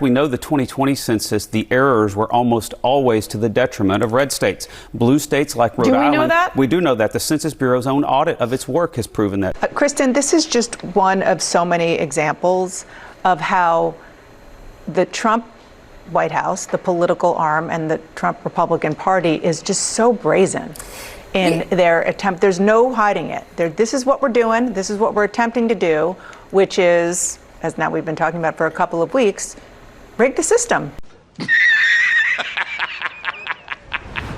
We know the 2020 census, the errors were almost always to the detriment of red states. Blue states like Rhode Island. Do we know that? We do know that. The Census Bureau's own audit of its work has proven that. Kristen, this is just one of so many examples of how the Trump White House, the political arm, and the Trump Republican Party is just so brazen in their attempt. There's no hiding it. This is what we're doing. This is what we're attempting to do, which is, as now we've been talking about for a couple of weeks, rig the system.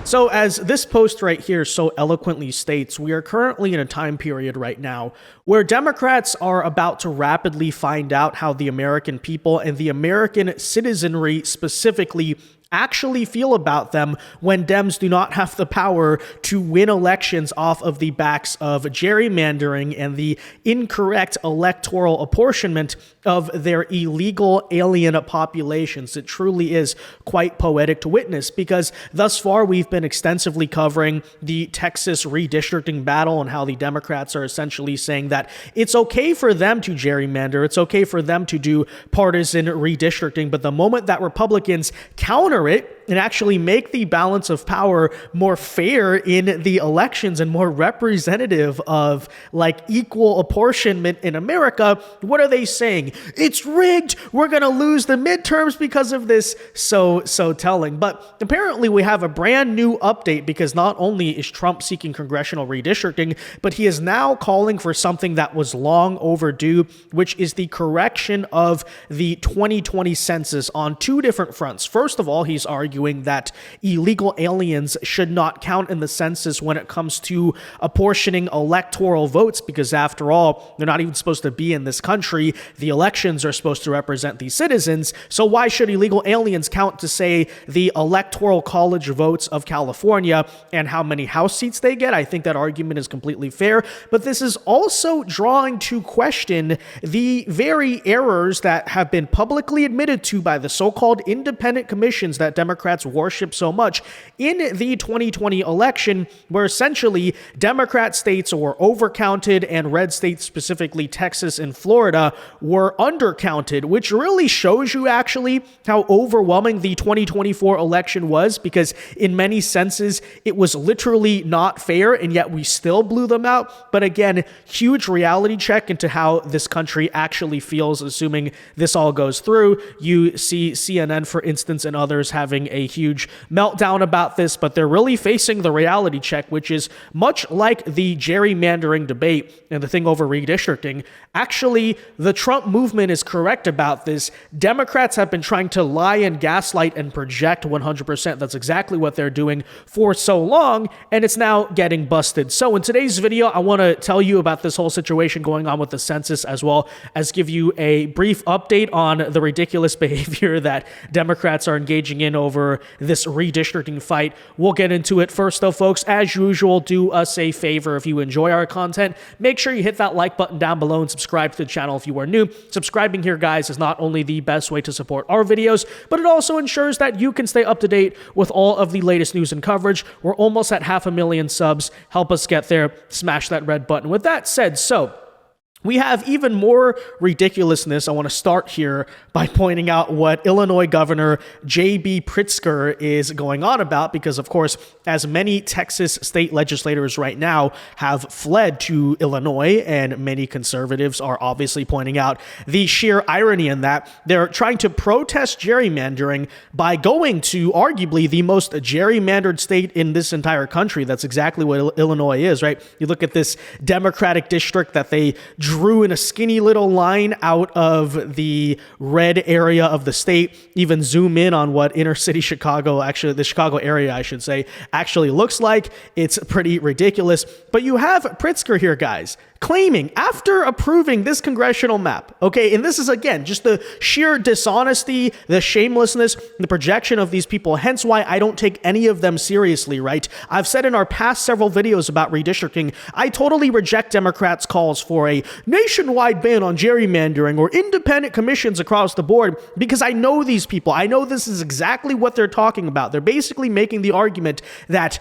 So as this post right here so eloquently states, we are currently in a time period right now where Democrats are about to rapidly find out how the American people and the American citizenry specifically actually feel about them when Dems do not have the power to win elections off of the backs of gerrymandering and the incorrect electoral apportionment of their illegal alien populations. It truly is quite poetic to witness, because thus far we've been extensively covering the Texas redistricting battle and how the Democrats are essentially saying that it's okay for them to gerrymander, it's okay for them to do partisan redistricting, but the moment that Republicans counter it and actually make the balance of power more fair in the elections and more representative of like equal apportionment in America, what are they saying? It's rigged. We're going to lose the midterms because of this. So telling. But apparently we have a brand new update, because not only is Trump seeking congressional redistricting, but he is now calling for something that was long overdue, which is the correction of the 2020 census on two different fronts. First of all, he's arguing that illegal aliens should not count in the census when it comes to apportioning electoral votes, because after all, they're not even supposed to be in this country. The elections are supposed to represent the citizens. So why should illegal aliens count to, say, the Electoral College votes of California and how many House seats they get? I think that argument is completely fair. But this is also drawing to question the very errors that have been publicly admitted to by the so-called independent commissions that Democrats worship so much in the 2020 election, where essentially Democrat states were overcounted and red states, specifically Texas and Florida, were undercounted, which really shows you actually how overwhelming the 2024 election was, because in many senses it was literally not fair, and yet we still blew them out. But again, huge reality check into how this country actually feels, assuming this all goes through. You see CNN, for instance, and others having a huge meltdown about this, but they're really facing the reality check, which is much like the gerrymandering debate and the thing over redistricting. Actually, the Trump movement is correct about this. Democrats have been trying to lie and gaslight and project 100%. That's exactly what they're doing for so long, and it's now getting busted. So in today's video, I want to tell you about this whole situation going on with the census, as well as give you a brief update on the ridiculous behavior that Democrats are engaging in over this redistricting fight. We'll get into it. First though, folks, as usual, do us a favor. If you enjoy our content, make sure you hit that like button down below and subscribe to the channel if you are new. Subscribing here, guys, is not only the best way to support our videos, but it also ensures that you can stay up to date with all of the latest news and coverage. We're almost at 500,000 subs. Help us get there. Smash that red button. With that said, we have even more ridiculousness. I want to start here by pointing out what Illinois Governor J.B. Pritzker is going on about, because, of course, as many Texas state legislators right now have fled to Illinois, and many conservatives are obviously pointing out the sheer irony in that. They're trying to protest gerrymandering by going to arguably the most gerrymandered state in this entire country. That's exactly what Illinois is, right? You look at this Democratic district that they drew in a skinny little line out of the red area of the state. Even zoom in on what inner city Chicago, actually the Chicago area, I should say, actually looks like. It's pretty ridiculous. But you have Pritzker here, guys, claiming after approving this congressional map, okay, and this is again just the sheer dishonesty, the shamelessness, the projection of these people, hence why I don't take any of them seriously, right? I've said in our past several videos about redistricting, I totally reject Democrats' calls for a nationwide ban on gerrymandering or independent commissions across the board, because I know these people. I know this is exactly what they're talking about. They're basically making the argument that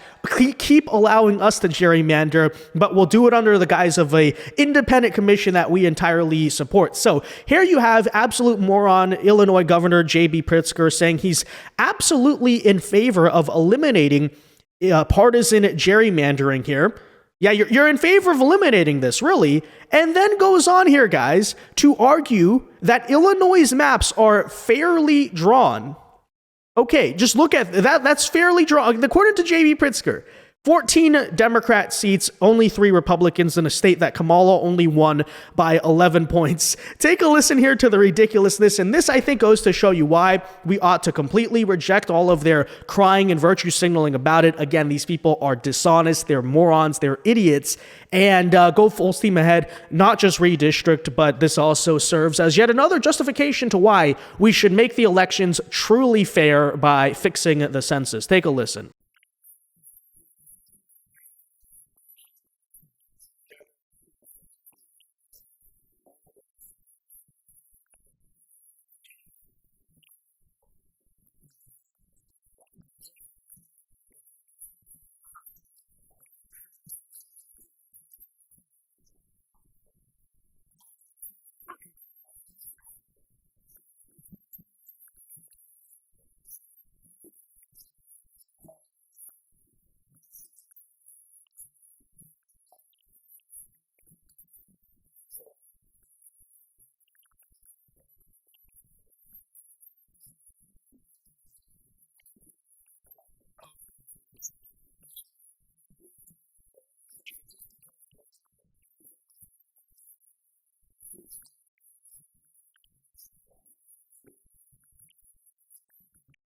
keep allowing us to gerrymander, but we'll do it under the guise of a an independent commission that we entirely support. So here you have absolute moron Illinois Governor J.B. Pritzker saying he's absolutely in favor of eliminating partisan gerrymandering here. Yeah, you're in favor of eliminating this, really. And then goes on here, guys, to argue that Illinois' maps are fairly drawn. Okay, just look at that. That's fairly drawn. According to J.B. Pritzker, 14 Democrat seats, only 3 Republicans in a state that Kamala only won by 11 points. Take a listen here to the ridiculousness, and this, I think, goes to show you why we ought to completely reject all of their crying and virtue signaling about it. Again, these people are dishonest, they're morons, they're idiots, and go full steam ahead, not just redistrict, but this also serves as yet another justification to why we should make the elections truly fair by fixing the census. Take a listen.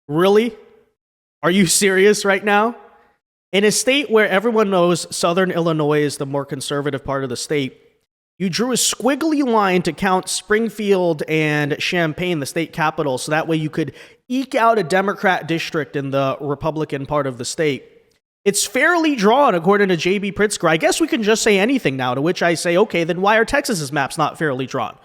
Really? Are you serious right now? In a state where everyone knows Southern Illinois is the more conservative part of the state, you drew a squiggly line to count Springfield and Champaign, the state capital, so that way you could eke out a Democrat district in the Republican part of the state. It's fairly drawn, according to J.B. Pritzker. I guess we can just say anything now, to which I say, okay, then why are Texas's maps not fairly drawn?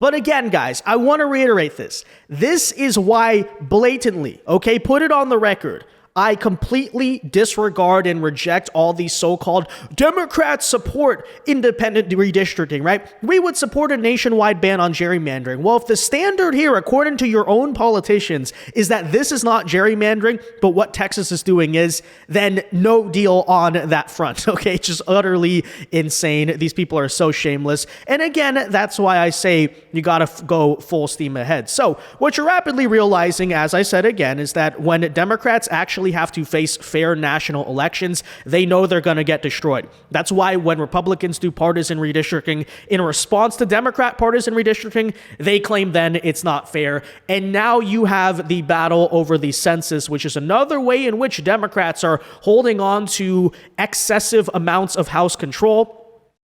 But again, guys, I want to reiterate this. This is why blatantly, okay, put it on the record, I completely disregard and reject all these so-called Democrats support independent redistricting, right? We would support a nationwide ban on gerrymandering. Well, if the standard here, according to your own politicians, is that this is not gerrymandering, but what Texas is doing is, then no deal on that front, okay? Just utterly insane. These people are so shameless. And again, that's why I say you gotta go full steam ahead. So what you're rapidly realizing, as I said again, is that when Democrats actually have to face fair national elections, they know they're going to get destroyed. That's why when Republicans do partisan redistricting in response to Democrat partisan redistricting, they claim then it's not fair. And now you have the battle over the census, which is another way in which Democrats are holding on to excessive amounts of House control.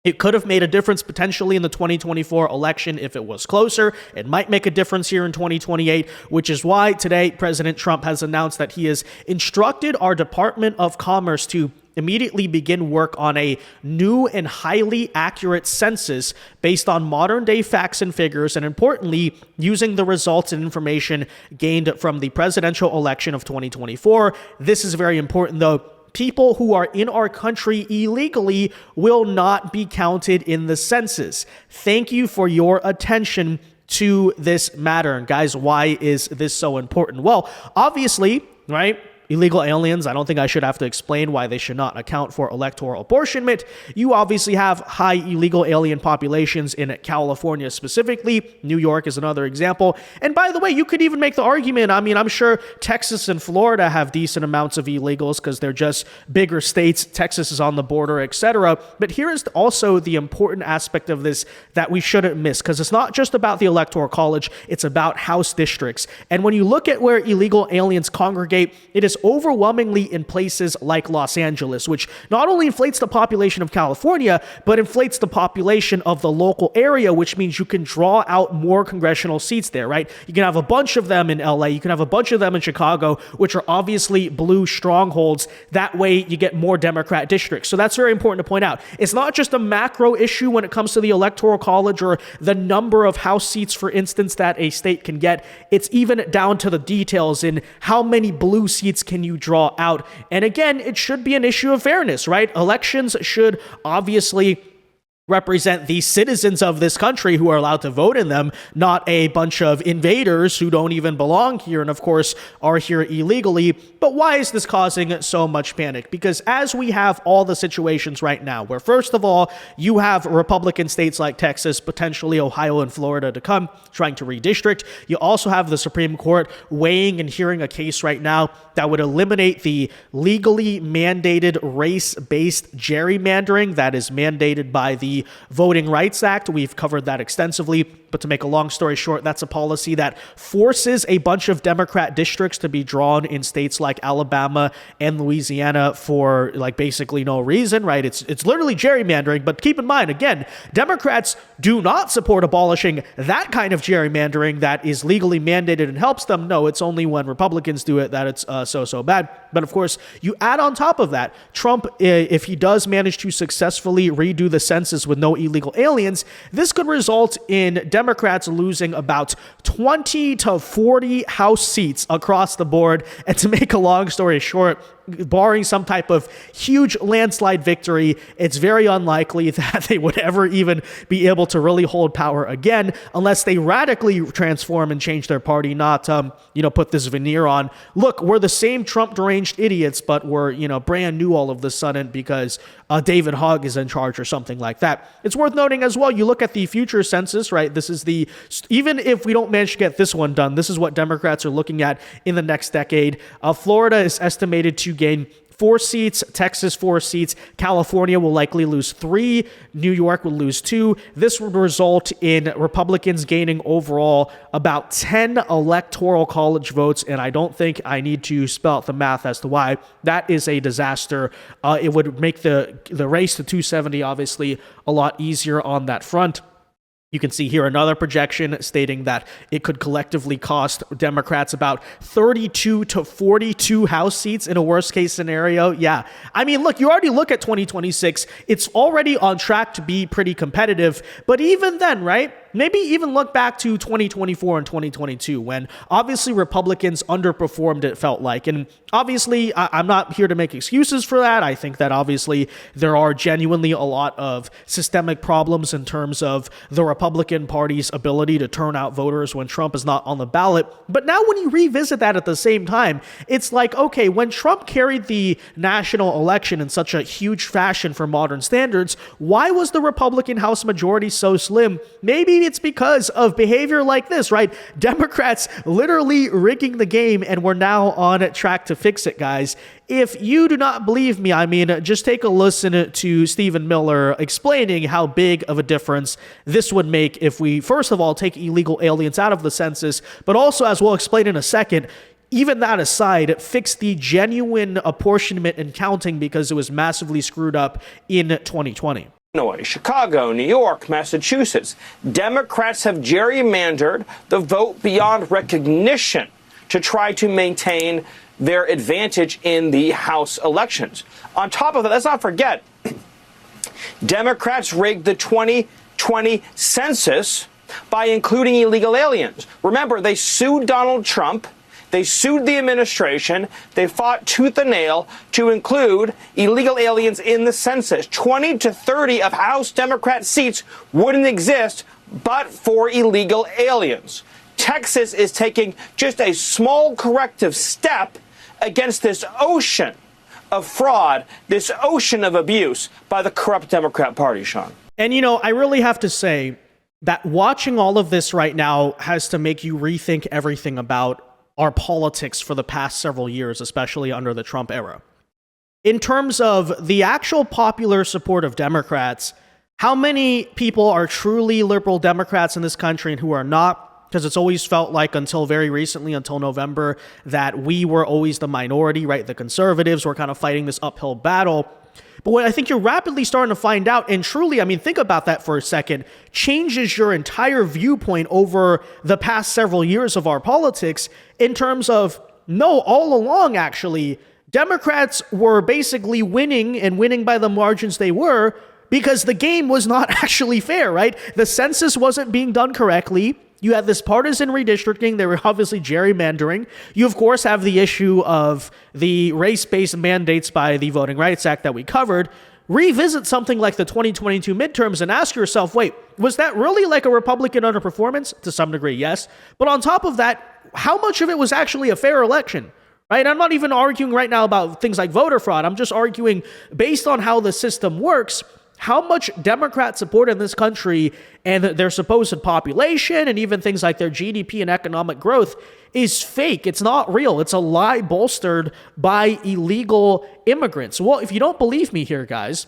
It could have made a difference potentially in the 2024 election if it was closer. It might make a difference here in 2028, which is why today President Trump has announced that he has instructed our Department of Commerce to immediately begin work on a new and highly accurate census based on modern day facts and figures, and importantly, using the results and information gained from the presidential election of 2024. This is very important, though. People who are in our country illegally will not be counted in the census. Thank you for your attention to this matter. And guys, why is this so important? Well, obviously, right? Illegal aliens, I don't think I should have to explain why they should not account for electoral apportionment. You obviously have high illegal alien populations in California specifically. New York is another example. And by the way, you could even make the argument, I mean, I'm sure Texas and Florida have decent amounts of illegals because they're just bigger states. Texas is on the border, etc. But here is also the important aspect of this that we shouldn't miss, because it's not just about the Electoral College, it's about House districts. And when you look at where illegal aliens congregate, it is overwhelmingly in places like Los Angeles, which not only inflates the population of California, but inflates the population of the local area, which means you can draw out more congressional seats there, right? You can have a bunch of them in LA, you can have a bunch of them in Chicago, which are obviously blue strongholds. That way you get more Democrat districts. So that's very important to point out. It's not just a macro issue when it comes to the Electoral College or the number of House seats, for instance, that a state can get. It's even down to the details in how many blue seats can you draw out. And again, it should be an issue of fairness, right? Elections should obviously represent the citizens of this country who are allowed to vote in them, not a bunch of invaders who don't even belong here and, of course, are here illegally. But why is this causing so much panic? Because as we have all the situations right now, where first of all, you have Republican states like Texas, potentially Ohio and Florida to come, trying to redistrict. You also have the Supreme Court weighing and hearing a case right now that would eliminate the legally mandated race-based gerrymandering that is mandated by the Voting Rights Act. We've covered that extensively, but to make a long story short, that's a policy that forces a bunch of Democrat districts to be drawn in states like Alabama and Louisiana for like basically no reason, right? It's literally gerrymandering, but keep in mind, again, Democrats do not support abolishing that kind of gerrymandering that is legally mandated and helps them. No, it's only when Republicans do it that it's so bad. But of course, you add on top of that, Trump, if he does manage to successfully redo the census with no illegal aliens, this could result in Democrats losing about 20 to 40 House seats across the board. And to make a long story short, barring some type of huge landslide victory, it's very unlikely that they would ever even be able to really hold power again unless they radically transform and change their party, not, put this veneer on. Look, we're the same Trump deranged idiots, but we're, brand new all of a sudden because David Hogg is in charge or something like that. It's worth noting as well, you look at the future census, right? This is even if we don't manage to get this one done, this is what Democrats are looking at in the next decade. Florida is estimated to gain 4 seats, Texas 4 seats, California will likely lose 3, New York will lose 2. This would result in Republicans gaining overall about 10 Electoral College votes, and I don't think I need to spell out the math as to why. That is a disaster. It would make the race to 270 obviously a lot easier on that front. You can see here another projection stating that it could collectively cost Democrats about 32 to 42 House seats in a worst case scenario. Yeah. I mean, look, you already look at 2026. It's already on track to be pretty competitive. But even then, right? Maybe even look back to 2024 and 2022 when obviously Republicans underperformed, it felt like. And obviously, I'm not here to make excuses for that. I think that obviously there are genuinely a lot of systemic problems in terms of the Republican Party's ability to turn out voters when Trump is not on the ballot. But now when you revisit that at the same time, it's like, okay, when Trump carried the national election in such a huge fashion for modern standards, why was the Republican House majority so slim? Maybe it's because of behavior like this, right? Democrats literally rigging the game, and we're now on track to fix it, guys. If you do not believe me, I mean, just take a listen to Stephen Miller explaining how big of a difference this would make if we, first of all, take illegal aliens out of the census, but also, as we'll explain in a second, even that aside, fix the genuine apportionment and counting because it was massively screwed up in 2020. Illinois, Chicago, New York, Massachusetts. Democrats have gerrymandered the vote beyond recognition to try to maintain their advantage in the House elections. On top of that, let's not forget, Democrats rigged the 2020 census by including illegal aliens. Remember, they sued Donald Trump. They sued the administration. They fought tooth and nail to include illegal aliens in the census. 20 to 30 of House Democrat seats wouldn't exist but for illegal aliens. Texas is taking just a small corrective step against this ocean of fraud, this ocean of abuse by the corrupt Democrat Party, Sean. And, I really have to say that watching all of this right now has to make you rethink everything about our politics for the past several years, especially under the Trump era. In terms of the actual popular support of Democrats, how many people are truly liberal Democrats in this country and who are not? Because it's always felt like until very recently, until November, that we were always the minority, right? The conservatives were kind of fighting this uphill battle. But what I think you're rapidly starting to find out, and truly, I mean, think about that for a second, changes your entire viewpoint over the past several years of our politics in terms of, no, all along, actually, Democrats were basically winning and winning by the margins they were because the game was not actually fair, right? The census wasn't being done correctly. You had this partisan redistricting. They were obviously gerrymandering. You, of course, have the issue of the race-based mandates by the Voting Rights Act that we covered. revisit something like the 2022 midterms and ask yourself, wait, was that really like a Republican underperformance? To some degree, yes. But on top of that, how much of it was actually a fair election? Right? I'm not even arguing right now about things like voter fraud. I'm just arguing based on how the system works, how much Democrat support in this country and their supposed population and even things like their GDP and economic growth is fake. It's not real. It's a lie bolstered by illegal immigrants. Well, if you don't believe me here, guys,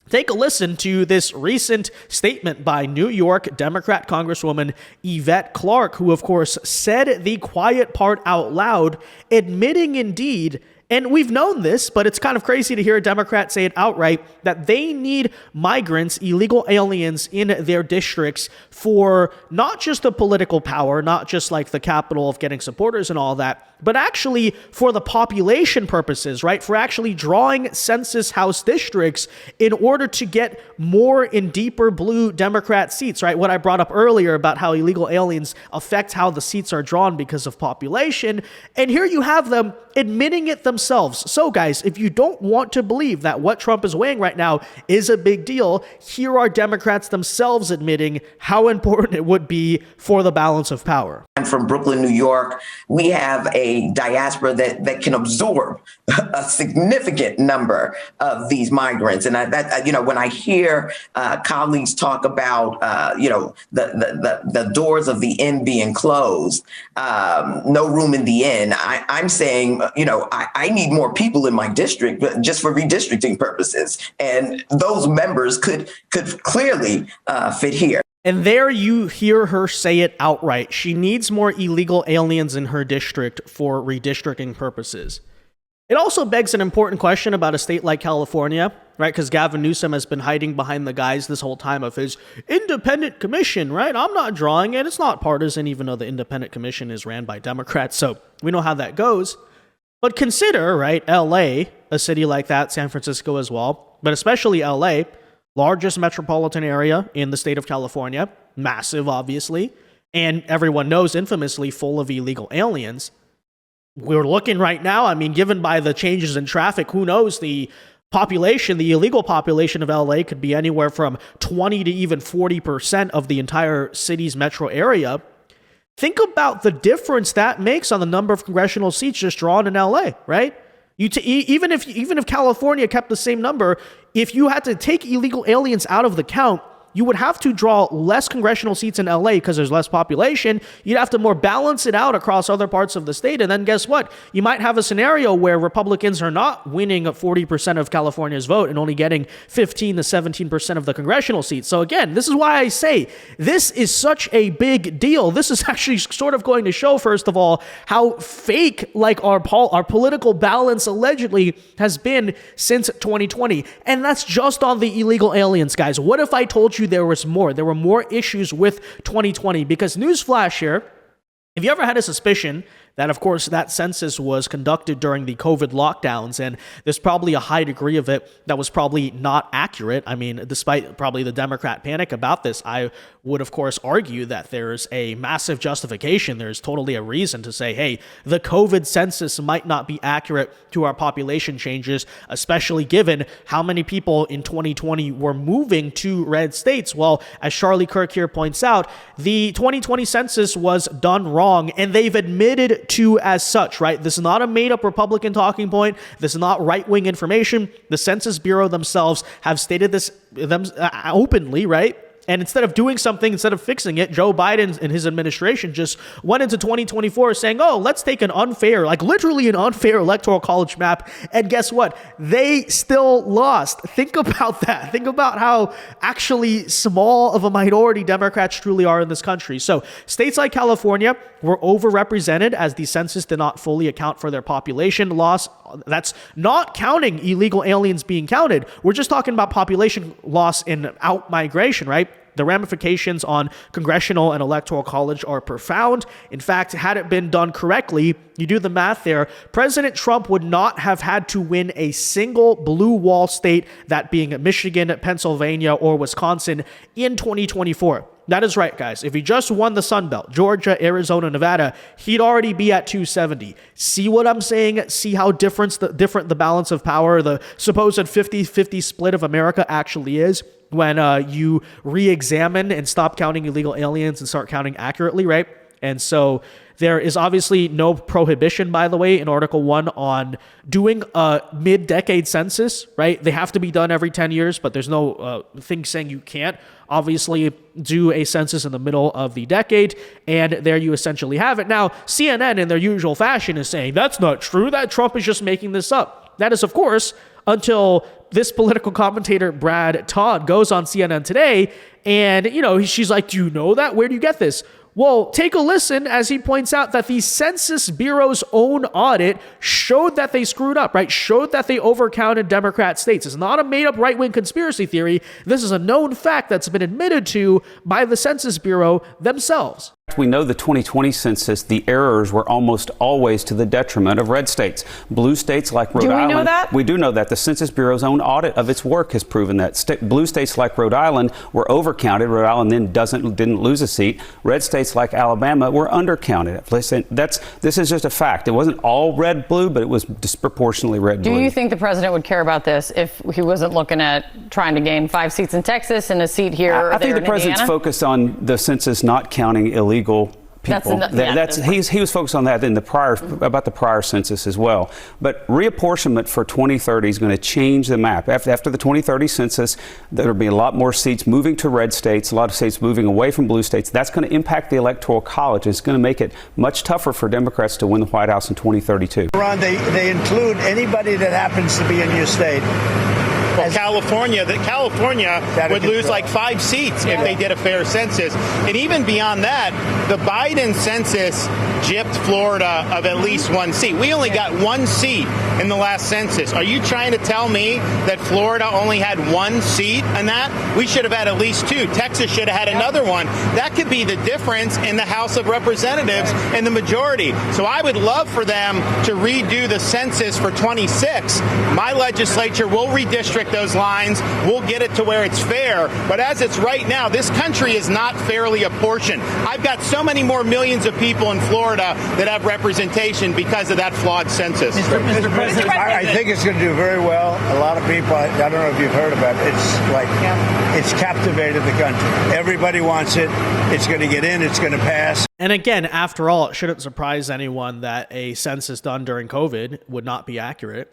take a listen to this recent statement by New York Democrat Congresswoman Yvette Clarke, who, of course, said the quiet part out loud, admitting indeed, and we've known this, but it's kind of crazy to hear a Democrat say it outright, that they need migrants, illegal aliens in their districts for not just the political power, not just like the capital of getting supporters and all that, but actually for the population purposes, right? For actually drawing census house districts in order to get more and deeper blue Democrat seats, right? What I brought up earlier about how illegal aliens affect how the seats are drawn because of population. And here you have them admitting it themselves. So guys, if you don't want to believe that what Trump is weighing right now is a big deal, here are Democrats themselves admitting how important it would be for the balance of power. I'm from Brooklyn, New York. We have a diaspora that can absorb a significant number of these migrants. And when I hear colleagues talk about, the doors of the inn being closed, no room in the inn, I'm saying, I need more people in my district just for redistricting purposes. And those members could clearly fit here. And there you hear her say it outright. She needs more illegal aliens in her district for redistricting purposes. It also begs an important question about a state like California, right? Because Gavin Newsom has been hiding behind the guise this whole time of his independent commission, right? I'm not drawing it. It's not partisan, even though the independent commission is ran by Democrats. So we know how that goes. But consider, right, LA, a city like that, San Francisco as well, but especially LA, largest metropolitan area in the state of California, massive, obviously, and everyone knows infamously full of illegal aliens. We're looking right now, I mean, given by the changes in traffic, who knows, the population, the illegal population of LA could be anywhere from 20 to even 40% of the entire city's metro area. Think about the difference that makes on the number of congressional seats just drawn in LA, right? Even if California kept the same number, if you had to take illegal aliens out of the count, you would have to draw less congressional seats in LA because there's less population. You'd have to more balance it out across other parts of the state. And then guess what? You might have a scenario where Republicans are not winning 40% of California's vote and only getting 15 to 17% of the congressional seats. So again, this is why I say this is such a big deal. This is actually sort of going to show, first of all, how fake like our political balance allegedly has been since 2020. And that's just on the illegal aliens, guys. What if I told you there was more? There were more issues with 2020, because newsflash here, if you ever had a suspicion that, of course, that census was conducted during the COVID lockdowns, and there's probably a high degree of it that was probably not accurate. I mean, despite probably the Democrat panic about this, I would, of course, argue that there's a massive justification. There's totally a reason to say, hey, the COVID census might not be accurate to our population changes, especially given how many people in 2020 were moving to red states. Well, as Charlie Kirk here points out, the 2020 census was done wrong, and they've admitted to as such, right? This is not a made-up Republican talking point. This is not right-wing information. The Census Bureau themselves have stated this openly, right? And instead of doing something, instead of fixing it, Joe Biden and his administration just went into 2024 saying, oh, let's take an unfair, like literally an unfair Electoral College map. And guess what? They still lost. Think about that. Think about how actually small of a minority Democrats truly are in this country. So states like California were overrepresented as the census did not fully account for their population loss. That's not counting illegal aliens being counted. We're just talking about population loss and out migration, right? The ramifications on congressional and electoral college are profound. In fact, had it been done correctly, you do the math there, President Trump would not have had to win a single blue wall state, that being Michigan, Pennsylvania, or Wisconsin in 2024. That is right, guys. If he just won the Sun Belt, Georgia, Arizona, Nevada, he'd already be at 270. See what I'm saying? See how different the balance of power, the supposed 50-50 split of America actually is when you re-examine and stop counting illegal aliens and start counting accurately, right? And so there is obviously no prohibition, by the way, in Article 1 on doing a mid-decade census, right? They have to be done every 10 years, but there's no thing saying you can't obviously do a census in the middle of the decade, and there you essentially have it. Now, CNN, in their usual fashion, is saying, that's not true, that Trump is just making this up. That is, of course, until this political commentator, Brad Todd, goes on CNN Today, and, she's like, do you know that? Where do you get this? Well, take a listen as he points out that the Census Bureau's own audit showed that they screwed up, right? Showed that they overcounted Democrat states. It's not a made-up right-wing conspiracy theory. This is a known fact that's been admitted to by the Census Bureau themselves. We know the 2020 census, the errors were almost always to the detriment of red states. Blue states like Rhode Island. Do we know that? We do know that. The Census Bureau's own audit of its work has proven that. Blue states like Rhode Island were overcounted. Rhode Island then didn't lose a seat. Red states like Alabama were undercounted. Listen, this is just a fact. It wasn't all red-blue, but it was disproportionately red-blue. Do you think the president would care about this if he wasn't looking at trying to gain 5 seats in Texas and a seat here or I think there the president's Indiana? focused on the census not counting illegal people. He was focused on that in about the prior census as well. But reapportionment for 2030 is going to change the map. After the 2030 census, there will be a lot more seats moving to red states, a lot of states moving away from blue states. That's going to impact the Electoral College. It's going to make it much tougher for Democrats to win the White House in 2032. Ron, they include anybody that happens to be in your state. Well, California would lose like 5 seats if they did a fair census. And even beyond that, the Biden census gypped Florida of at least 1 seat. We only got 1 seat in the last census. Are you trying to tell me that Florida only had 1 seat in that? We should have had at least 2. Texas should have had another one. That could be the difference in the House of Representatives and the majority. So I would love for them to redo the census for 26. My legislature will redistrict those lines. We'll get it to where it's fair. But as it's right now, this country is not fairly apportioned. I've got so many more millions of people in Florida that have representation because of that flawed census. Mr. President, I think it's going to do very well. A lot of people, I don't know if you've heard about it, it's captivated the country. Everybody wants it. It's going to get in. It's going to pass. And again, after all, it shouldn't surprise anyone that a census done during COVID would not be accurate,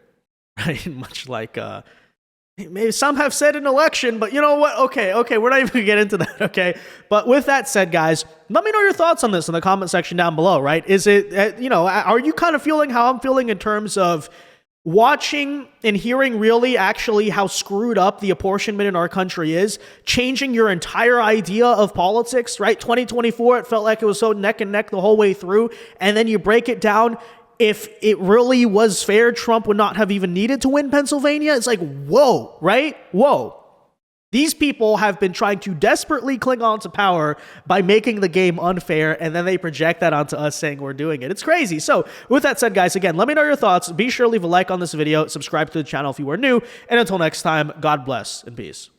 right? Much like maybe some have said an election, but you know what? Okay, we're not even gonna get into that, okay? But with that said, guys, let me know your thoughts on this in the comment section down below, right? Is it, are you kind of feeling how I'm feeling in terms of watching and hearing really actually how screwed up the apportionment in our country is, changing your entire idea of politics, right? 2024, it felt like it was so neck and neck the whole way through, and then you break it down. If it really was fair, Trump would not have even needed to win Pennsylvania. It's like, whoa, right? Whoa. These people have been trying to desperately cling on to power by making the game unfair, and then they project that onto us saying we're doing it. It's crazy. So with that said, guys, again, let me know your thoughts. Be sure to leave a like on this video, subscribe to the channel if you are new, and until next time, God bless and peace.